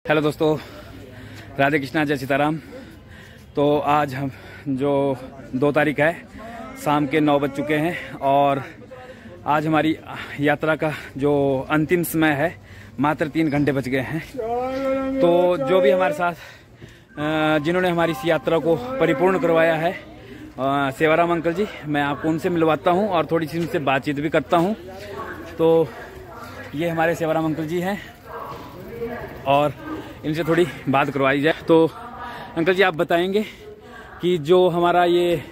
Hello दोस्तों, राधे कृष्णा, जय सीताराम। तो आज हम जो 2 तारीख है, शाम के 9 बज चुके हैं और आज हमारी यात्रा का जो अंतिम समय है, मात्र 3 घंटे बच गए हैं। तो जो भी हमारे साथ जिन्होंने हमारी इस यात्रा को परिपूर्ण करवाया है, सेवाराम अंकल जी, मैं आपको उनसे मिलवाता हूं और थोड़ी सी उनसे बातचीत भी करता हूं। तो ये हमारे सेवाराम अंकल जी हैं और इनसे थोड़ी बात करवाई जाए। तो अंकल जी, आप बताएंगे कि जो हमारा ये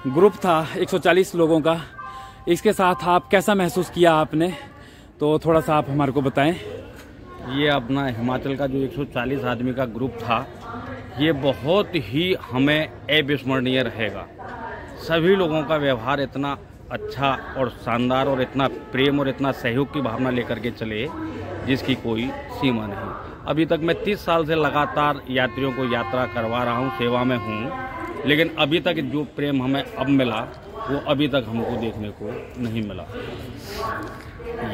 ग्रुप था 140 लोगों का, इसके साथ आप कैसा महसूस किया आपने? तो थोड़ा सा आप हमारे को बताएं। ये अपना हिमाचल का जो 140 आदमी का ग्रुप था, ये बहुत ही हमें अविस्मरणीय रहेगा। सभी लोगों का व्यवहार इतना अच्छा और शानदार और इतना प्रेम और इतना सहयोग की भावना लेकर के चले, जिसकी कोई सीमा नहीं। अभी तक मैं 30 साल से लगातार यात्रियों को यात्रा करवा रहा हूँ, सेवा में हूँ, लेकिन अभी तक जो प्रेम हमें अब मिला वो अभी तक हमको देखने को नहीं मिला।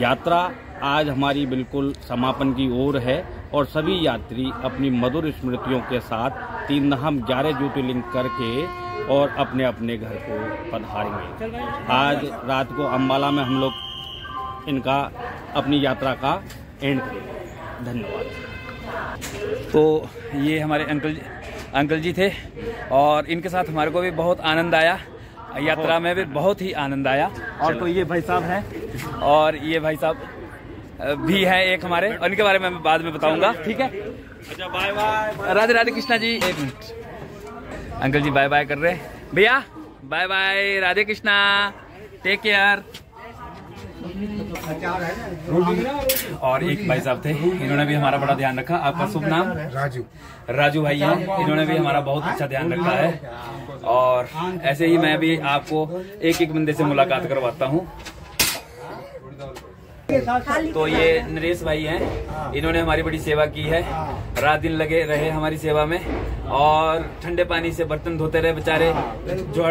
यात्रा आज हमारी बिल्कुल समापन की ओर है और सभी यात्री अपनी मधुर स्मृतियों के साथ 3 धाम 11 ज्योतिर्लिंग करके और अपने अपने घर को पधारेंगे। आज रात को अम्बाला में हम लोग इनका अपनी यात्रा का एंड करेंगे। धन्यवाद। तो ये हमारे अंकल जी थे और इनके साथ हमारे को भी बहुत आनंद आया, यात्रा में भी बहुत ही आनंद आया। और तो ये भाई साहब हैं और ये भाई साहब भी हैं एक हमारे, और इनके बारे में मैं बाद में बताऊंगा, ठीक है? अच्छा, bye bye. Radhe Radhe Krishna ji. 1 minute, uncle जी बाय बाय कर रहे हैं। भैया bye bye, Radhe Krishna, take care. और एक भाई साहब थे, इन्होंने भी हमारा बड़ा ध्यान रखा। आपका शुभ नाम? राजू भाई हैं, इन्होंने भी हमारा बहुत अच्छा ध्यान रखा है। और ऐसे ही मैं भी आपको एक बंदे से मुलाकात करवाता हूँ। तो ये नरेश भाई हैं, इन्होंने हमारी बड़ी सेवा की है, रात दिन लगे रहे हमारी सेवा में और ठंडे पानी से बर्तन धोते रहे बेचारे, जो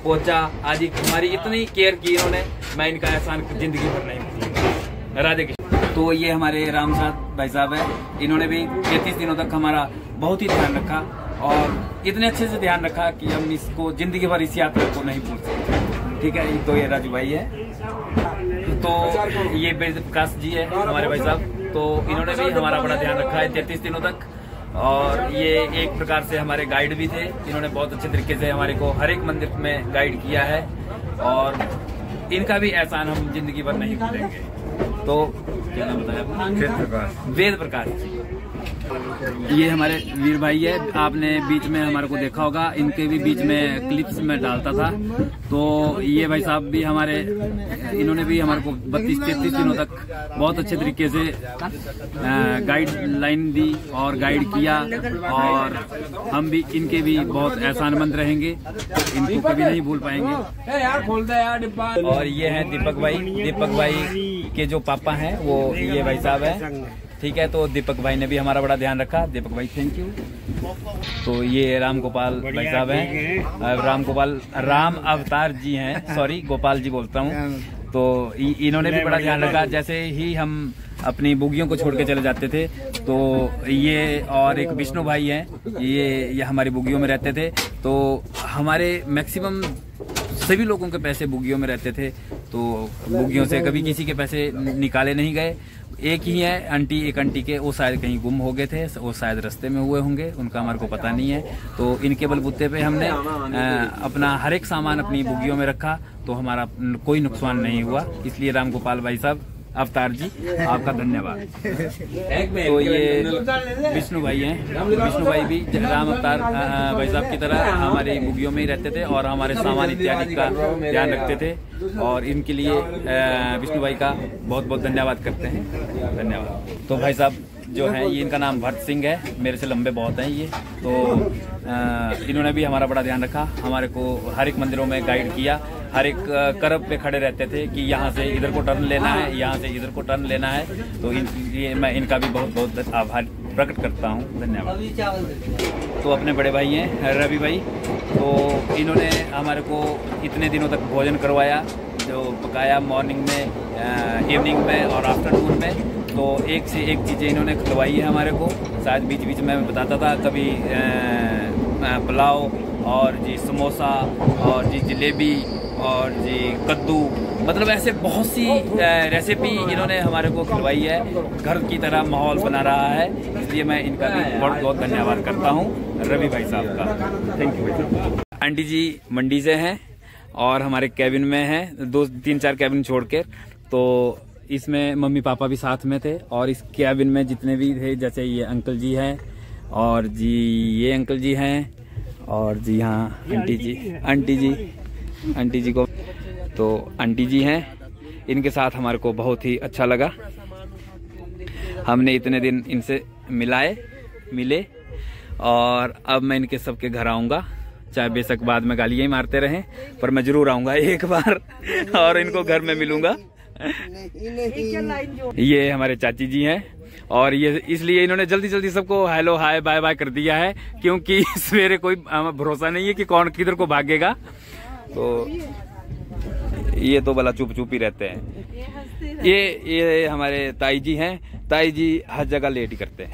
पोछा आदि हमारी इतनी केयर की इन्होंने, मैं इनका एहसान जिंदगी भर नहीं भूलूंगा। राधे कृष्ण। तो ये हमारे रामसाद भाई साहब है, इन्होंने भी 33 दिनों तक हमारा बहुत ही ध्यान रखा और इतने अच्छे से ध्यान रखा कि हम इसको जिंदगी भर इस यात्रा को नहीं भूल सकते, ठीक है? तो ये राजू भाई है। तो ये वेद प्रकाश जी है हमारे भाई साहब, तो इन्होंने भी हमारा बड़ा ध्यान रखा है 33 दिनों तक। और ये एक प्रकार से हमारे गाइड भी थे, इन्होंने बहुत अच्छे तरीके से हमारे को हर एक मंदिर में गाइड किया है और इनका भी एहसान हम जिंदगी भर नहीं भूलेंगे। तो क्या नाम बताया? वेद प्रकाश जी। ये हमारे वीर भाई है, आपने बीच में हमारे को देखा होगा, इनके भी बीच में क्लिप्स में डालता था। तो ये भाई साहब भी हमारे, इन्होंने भी हमारे को 32-33 दिनों तक बहुत अच्छे तरीके से गाइड लाइन दी और गाइड किया और हम भी इनके भी बहुत एहसानमंद रहेंगे, इनको कभी नहीं भूल पाएंगे। और ये है दीपक भाई के जो पापा हैं वो ये भाई साहब है, ठीक है? तो दीपक भाई ने भी हमारा बड़ा ध्यान रखा। दीपक भाई थैंक यू। तो ये राम गोपाल भाई साहब हैं, राम अवतार जी हैं, सॉरी गोपाल जी बोलता हूँ। तो इन्होंने भी बड़ा ध्यान रखा। जैसे ही हम अपनी बुगियों को छोड़ के चले जाते थे, तो ये और एक विष्णु भाई हैं, ये हमारी बुगियों में रहते थे। तो हमारे मैक्सिमम सभी लोगों के पैसे बुगियों में रहते थे, तो बुगियों से कभी किसी के पैसे निकाले नहीं गए। एक ही है एक आंटी के, वो शायद कहीं गुम हो गए थे, वो शायद रास्ते में हुए होंगे, उनका हमारे को पता नहीं है। तो इनके बलबूते पे हमने अपना हर एक सामान अपनी बुगियों में रखा, तो हमारा कोई नुकसान नहीं हुआ। इसलिए राम गोपाल भाई साहब, अवतार जी, आपका धन्यवाद। तो ये विष्णु भाई हैं, विष्णु भाई भी राम अवतार भाई साहब की तरह हमारे बुगियों में ही रहते थे और हमारे सामान इत्यादि का ध्यान रखते थे, और इनके लिए विष्णु भाई का बहुत बहुत धन्यवाद करते हैं। धन्यवाद। तो भाई साहब जो है, ये इनका नाम भरत सिंह है, मेरे से लंबे बहुत हैं ये। तो इन्होंने भी हमारा बड़ा ध्यान रखा, हमारे को हर एक मंदिरों में गाइड किया, हर एक करब पे खड़े रहते थे कि यहाँ से इधर को टर्न लेना है, यहाँ से इधर को टर्न लेना है। तो मैं इनका भी बहुत बहुत आभार प्रकट करता हूँ। धन्यवाद। तो अपने बड़े भाई हैं रवि भाई, तो इन्होंने हमारे को इतने दिनों तक भोजन करवाया, जो पकाया मॉर्निंग में, इवनिंग में और आफ्टरनून में। तो एक से एक चीज़ें इन्होंने खिलवाई है हमारे को। शायद बीच बीच में मैं बताता था, कभी पुलाव और जी समोसा और जी जलेबी और जी कद्दू, मतलब ऐसे बहुत सी रेसिपी इन्होंने हमारे को खिलवाई है। घर की तरह माहौल बना रहा है, इसलिए मैं इनका भी बहुत बहुत धन्यवाद करता हूँ, रवि भाई साहब का। थैंक यू भाई साहब। आंटी जी मंडी से हैं और हमारे कैबिन में हैं, 2-3-4 कैबिन छोड़ के। तो इसमें मम्मी पापा भी साथ में थे और इस कैबिन में जितने भी थे, जैसे ये अंकल जी हैं और जी ये अंकल जी हैं और जी हाँ आंटी जी को, तो आंटी जी हैं। इनके साथ हमारे को बहुत ही अच्छा लगा। हमने इतने दिन इनसे मिले और अब मैं इनके सबके घर आऊँगा, चाहे बेशक बाद में गालियाँ ही मारते रहें, पर मैं जरूर आऊँगा एक बार और इनको घर में मिलूंगा। ये हमारे चाची जी हैं और ये इसलिए इन्होंने जल्दी जल्दी सबको हेलो हाय बाय बाय कर दिया है, क्योंकि सवेरे कोई भरोसा नहीं है कि कौन किधर को भागेगा। तो ये तो भला चुप चुप ही रहते हैं। ये हमारे ताई जी हैं, ताई जी हर जगह लेट ही करते हैं।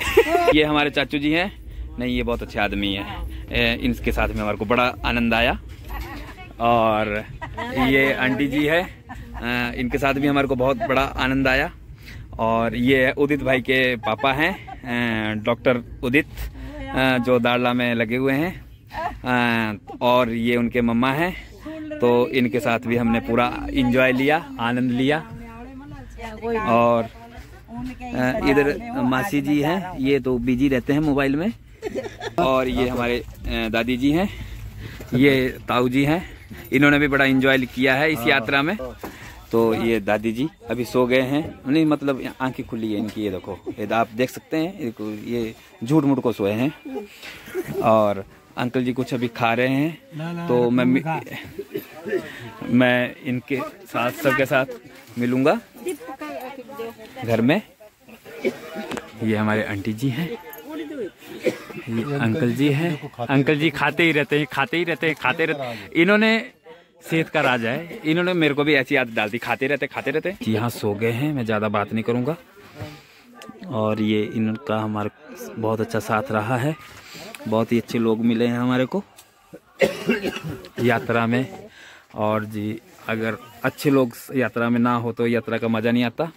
ये हमारे चाचू जी हैं, नहीं ये बहुत अच्छे आदमी हैं, इनके साथ में हमारे को बड़ा आनंद आया। और ये आंटी जी है, इनके साथ भी हमारे को बहुत बड़ा आनंद आया। और ये उदित भाई के पापा हैं, डॉक्टर उदित, जो दाड़ला में लगे हुए हैं, और ये उनके मम्मा हैं। तो इनके साथ भी हमने पूरा एंजॉय लिया, आनंद लिया। और इधर मासी जी हैं, ये तो बिजी रहते हैं मोबाइल में। और ये हमारे दादी जी हैं, ये ताऊ जी हैं, इन्होंने भी बड़ा एंजॉय किया है इस यात्रा में। तो ये दादी जी अभी सो गए हैं, नहीं मतलब आंखें खुली है इनकी, ये देखो, ये आप देख सकते हैं, ये झूठ मूठ को सोए हैं। और अंकल जी कुछ अभी खा रहे हैं, तो मैं इनके साथ सबके साथ मिलूंगा घर में। ये हमारे आंटी जी हैं, ये अंकल जी हैं। अंकल जी खाते ही रहते हैं। इन्होंने सेहत का राज है, इन्होंने मेरे को भी ऐसी आदत डाल दी, खाते रहते। यहाँ सो गए हैं, मैं ज़्यादा बात नहीं करूँगा। और ये इनका हमारा बहुत अच्छा साथ रहा है, बहुत ही अच्छे लोग मिले हैं हमारे को यात्रा में। और जी अगर अच्छे लोग यात्रा में ना हो तो यात्रा का मज़ा नहीं आता।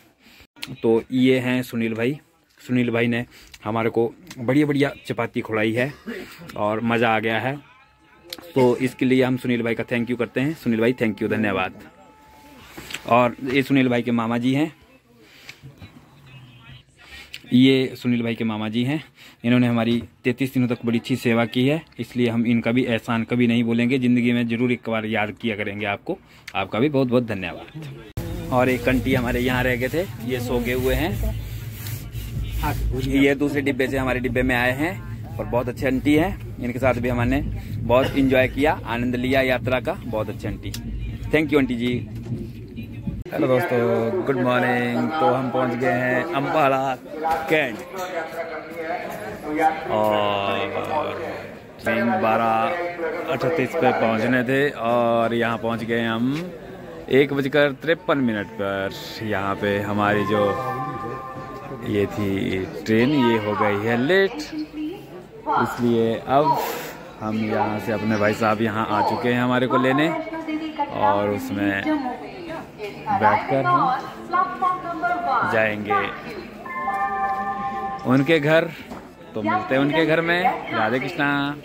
तो ये हैं सुनील भाई ने हमारे को बढ़िया बढ़िया चपाती खुलाई है और मज़ा आ गया है। तो इसके लिए हम सुनील भाई का थैंक यू करते हैं। सुनील भाई थैंक यू, धन्यवाद। और ये सुनील भाई के मामा जी हैं, ये सुनील भाई के मामा जी हैं, इन्होंने हमारी 33 दिनों तक बड़ी अच्छी सेवा की है, इसलिए हम इनका भी एहसान कभी नहीं भूलेंगे, ज़िंदगी में ज़रूर एक बार याद किया करेंगे आपको। आपका भी बहुत बहुत धन्यवाद। और एक आंटी हमारे यहाँ रह गए थे, ये सो गए हुए हैं, ये दूसरे डिब्बे से हमारे डिब्बे में आए हैं और बहुत अच्छी आंटी है। इनके साथ भी हमने बहुत इंजॉय किया, आनंद लिया यात्रा का। बहुत अच्छी आंटी, थैंक यू आंटी जी। हेलो दोस्तों, गुड मॉर्निंग। तो हम पहुंच गए हैं अम्बाला कैंट और ट्रेन 12:38 पे पहुंचने थे और यहाँ पहुंच गए हम 1:53 पर। यहाँ पे हमारी जो ये थी ट्रेन, ये हो गई है लेट, इसलिए अब हम यहाँ से अपने भाई साहब यहाँ आ चुके हैं हमारे को लेने और उसमें बैठकर हम जाएंगे उनके घर। तो मिलते हैं उनके घर में। राधे कृष्णा।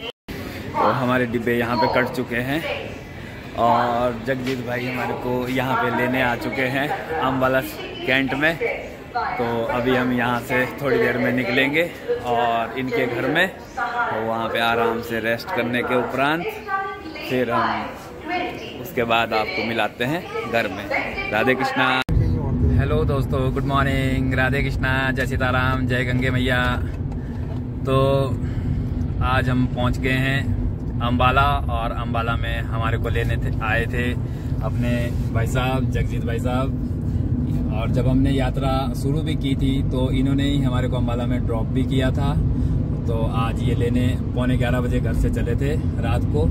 तो हमारे डिब्बे यहाँ पे कट चुके हैं और जगजीत भाई हमारे को यहाँ पे लेने आ चुके हैं अम्बाला कैंट में। तो अभी हम यहाँ से थोड़ी देर में निकलेंगे और इनके घर में, तो वहाँ पे आराम से रेस्ट करने के उपरांत फिर हम उसके बाद आपको मिलाते हैं घर में। राधे कृष्णा। हेलो दोस्तों, गुड मॉर्निंग, राधे कृष्णा, जय सीताराम, जय गंगे मैया। तो आज हम पहुँच गए हैं अम्बाला और अम्बाला में हमारे को लेने आए थे अपने भाई साहब, जगजीत भाई साहब। और जब हमने यात्रा शुरू भी की थी तो इन्होंने ही हमारे को अम्बाला में ड्रॉप भी किया था। तो आज ये लेने 11:15 बजे घर से चले थे रात को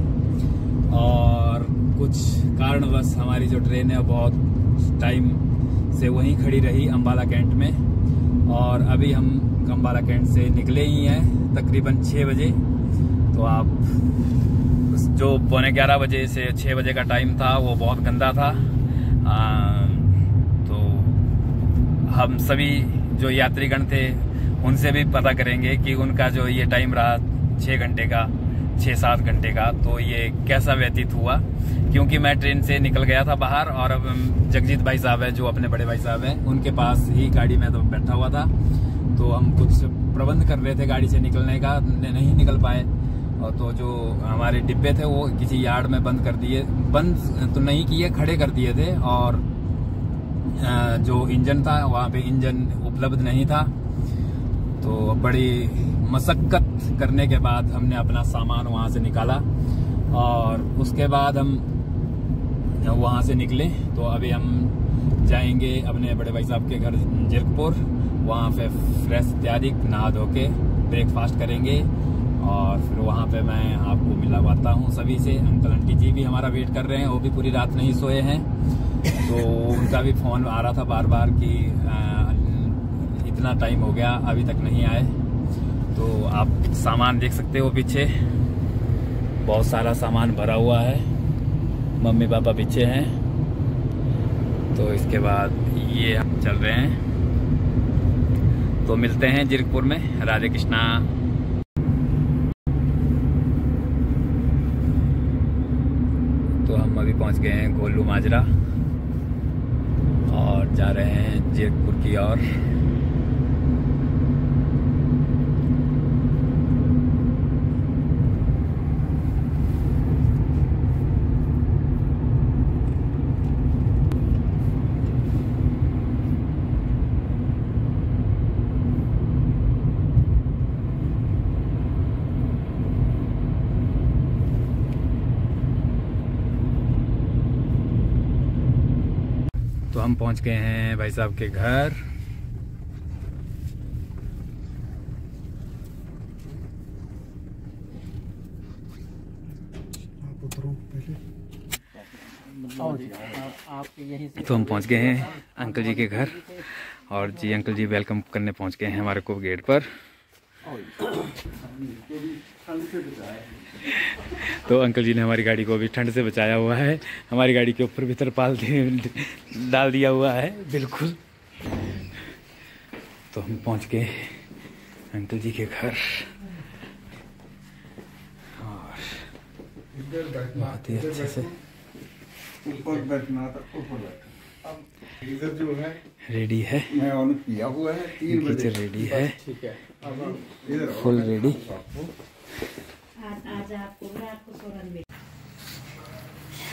और कुछ कारणवश हमारी जो ट्रेन है बहुत टाइम से वहीं खड़ी रही अम्बाला कैंट में। और अभी हम खम्बाला कैंट से निकले ही हैं तकरीबन 6 बजे। तो आप जो 11:15 बजे से 6 बजे का टाइम था वो बहुत गंदा था। तो हम सभी जो यात्रीगण थे उनसे भी पता करेंगे कि उनका जो ये टाइम रहा 6-7 घंटे का, तो ये कैसा व्यतीत हुआ। क्योंकि मैं ट्रेन से निकल गया था बाहर और अब जगजीत भाई साहब है जो अपने बड़े भाई साहब हैं उनके पास ही गाड़ी में तो बैठा हुआ था। तो हम कुछ प्रबंध कर रहे थे गाड़ी से निकलने का, नहीं निकल पाए। और तो जो हमारे डिब्बे थे वो किसी यार्ड में बंद कर दिए, बंद तो नहीं किए, खड़े कर दिए थे। और जो इंजन था वहाँ पे इंजन उपलब्ध नहीं था। तो बड़ी मशक्कत करने के बाद हमने अपना सामान वहाँ से निकाला और उसके बाद हम वहाँ से निकले। तो अभी हम जाएंगे अपने बड़े भाई साहब के घर जीरकपुर, वहाँ पे फ्रेश इत्यादि नहा धो के ब्रेकफास्ट करेंगे और फिर वहाँ पे मैं आपको मिलवाता हूँ सभी से। अंकल आंटी जी भी हमारा वेट कर रहे हैं, वो भी पूरी रात नहीं सोए हैं। तो उनका भी फोन आ रहा था बार बार कि इतना टाइम हो गया अभी तक नहीं आए। तो आप सामान देख सकते हो पीछे, बहुत सारा सामान भरा हुआ है, मम्मी पापा पीछे हैं। तो इसके बाद ये हम चल रहे हैं। तो मिलते हैं जीरकपुर में। राधे कृष्णा। तो हम अभी पहुंच गए हैं गोलू माजरा और जा रहे हैं जीरकपुर की ओर। तो हम पहुंच गए हैं भाई साहब के घर। तो हम पहुंच गए हैं अंकल जी के घर और जी अंकल जी वेलकम करने पहुंच गए हैं हमारे को गेट पर। तो अंकल जी ने हमारी गाड़ी को अभी ठंड से बचाया हुआ है, हमारी गाड़ी के ऊपर भी तिरपाल डाल दिया हुआ है बिल्कुल। तो हम पहुंच गए अंकल जी के घर और बहुत ही अच्छे से ऊपर बैठना था, ऊपर इधर जो है रेडी है, मैं ऑन किया हुआ है। 3 बजे रेडी है, ठीक है, फुल रेडी।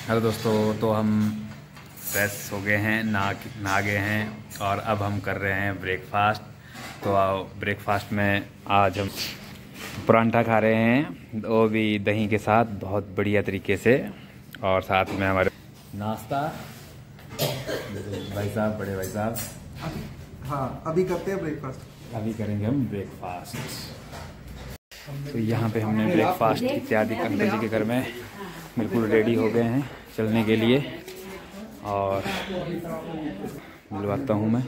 हेलो दोस्तों, तो हम फ्रेश हो गए हैं, नहा गए हैं और अब हम कर रहे हैं ब्रेकफास्ट। तो ब्रेकफास्ट में आज हम परांठा खा रहे हैं, वो भी दही के साथ बहुत बढ़िया तरीके से। और साथ में हमारे नाश्ता भाई साहब, बड़े भाई साहब। हाँ, अभी करते हैं ब्रेकफास्ट। अभी करेंगे हम ब्रेकफास्ट। तो यहाँ पे हमने ब्रेकफास्ट इत्यादि अंकल जी के घर में बिल्कुल रेडी हो गए हैं चलने के लिए। और बुलवाता हूँ मैं,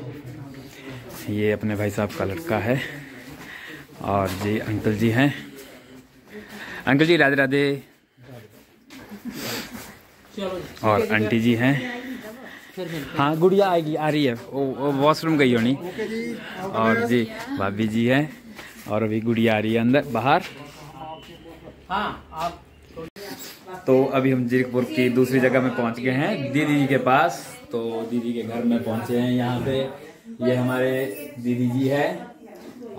ये अपने भाई साहब का लड़का है और जी अंकल जी हैं। अंकल जी राधे राधे। और आंटी जी हैं। हाँ गुड़िया आएगी, आ रही है, वो वॉशरूम गई होनी। और जी भाभी जी हैं और अभी गुड़िया आ रही है अंदर बाहर। तो अभी हम जीरकपुर की दूसरी जगह में पहुंच गए हैं, दीदी जी के पास। तो दीदी के घर में पहुंचे हैं। यहाँ पे ये हमारे दीदी जी है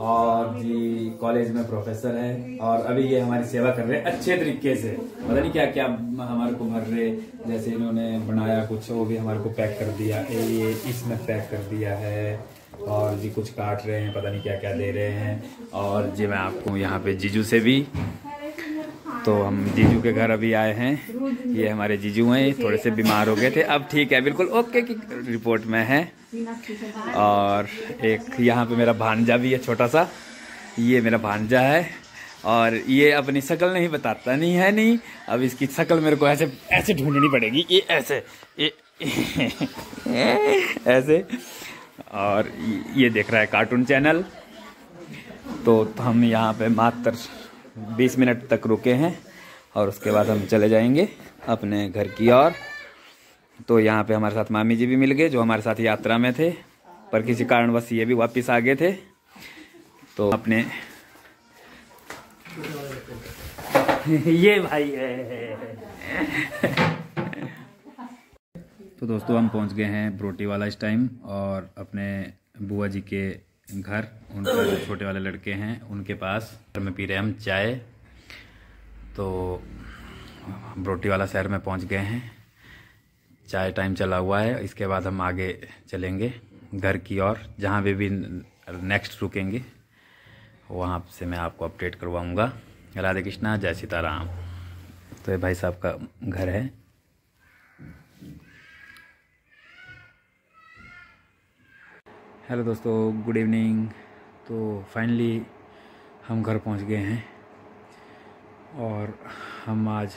और जी कॉलेज में प्रोफेसर है और अभी ये हमारी सेवा कर रहे हैं अच्छे तरीके से। पता नहीं क्या क्या हमारे को भर रहे, जैसे इन्होंने बनाया कुछ वो भी हमारे को पैक कर दिया, ये इसमें पैक कर दिया है। और जी कुछ काट रहे हैं, पता नहीं क्या क्या दे रहे हैं। और जी मैं आपको यहाँ पे जीजू से भी, तो हम जीजू के घर अभी आए हैं। ये हमारे जीजू हैं, थोड़े से बीमार हो गए थे, अब ठीक है, बिल्कुल ओके की रिपोर्ट में है। और एक यहाँ पे मेरा भांजा भी है छोटा सा, ये मेरा भांजा है और ये अपनी शक्ल नहीं बताता नहीं। अब इसकी शक्ल मेरे को ऐसे ऐसे ढूंढनी पड़ेगी, ये ऐसे ये ऐसे। और ये देख रहा है कार्टून चैनल। तो हम यहाँ पे मात्र 20 मिनट तक रुके हैं और उसके बाद हम चले जाएंगे अपने घर की ओर। तो यहाँ पे हमारे साथ मामी जी भी मिल गए जो हमारे साथ यात्रा में थे, पर किसी कारणवश ये भी वापस आ गए थे। तो अपने ये भाई है। तो दोस्तों हम पहुंच गए हैं बरोटीवाला इस टाइम, और अपने बुआ जी के घर, उनके जो छोटे वाले लड़के हैं उनके पास घर में पी रहे हम चाय। तो बरोटीवाला शहर में पहुंच गए हैं, चाय टाइम चला हुआ है। इसके बाद हम आगे चलेंगे घर की ओर, जहाँ भी नेक्स्ट रुकेंगे वहाँ से मैं आपको अपडेट करवाऊँगा। राधे कृष्णा, जय सीताराम। तो ये भाई साहब का घर है। हेलो दोस्तों, गुड इवनिंग। तो फाइनली हम घर पहुंच गए हैं और हम आज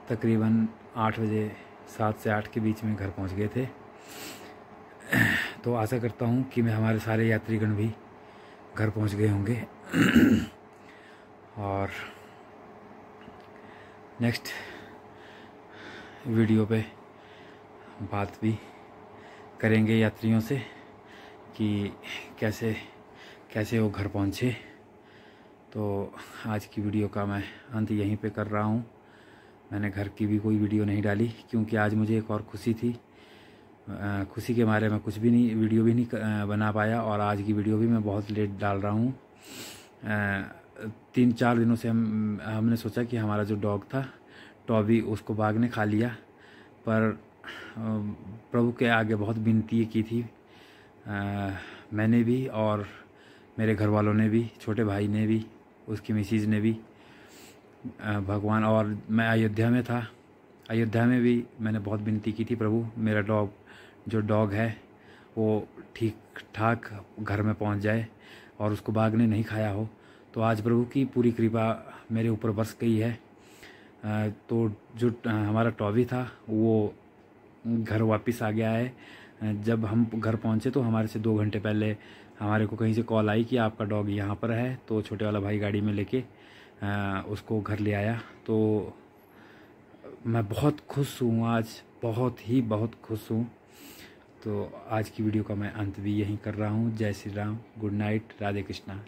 तकरीबन 8 बजे, 7 से 8 के बीच में घर पहुंच गए थे। तो आशा करता हूं कि हमारे सारे यात्रीगण भी घर पहुंच गए होंगे और नेक्स्ट वीडियो पे बात भी करेंगे यात्रियों से कि कैसे वो घर पहुंचे। तो आज की वीडियो का मैं अंत यहीं पे कर रहा हूँ। मैंने घर की भी कोई वीडियो नहीं डाली क्योंकि आज मुझे एक और खुशी थी। खुशी के मारे मैं कुछ भी नहीं, वीडियो भी नहीं बना पाया, और आज की वीडियो भी मैं बहुत लेट डाल रहा हूँ। 3-4 दिनों से हमने सोचा कि हमारा जो डॉग था टॉबी, उसको बाघ ने खा लिया, पर प्रभु के आगे बहुत विनती की थी मैंने भी और मेरे घर वालों ने भी, छोटे भाई ने भी, उसकी मिसीज ने भी, भगवान। और मैं अयोध्या में था, अयोध्या में भी मैंने बहुत विनती की थी, प्रभु मेरा डॉग है वो ठीक ठाक घर में पहुंच जाए और उसको बाघ ने नहीं खाया हो। तो आज प्रभु की पूरी कृपा मेरे ऊपर बरस गई है। तो जो हमारा टॉबी था वो घर वापस आ गया है। जब हम घर पहुंचे तो हमारे से 2 घंटे पहले हमारे को कहीं से कॉल आई कि आपका डॉग यहाँ पर है। तो छोटे वाला भाई गाड़ी में लेके उसको घर ले आया। तो मैं बहुत खुश हूँ आज, बहुत खुश हूँ। तो आज की वीडियो का मैं अंत भी यहीं कर रहा हूँ। जय श्री राम, गुड नाइट, राधे कृष्णा।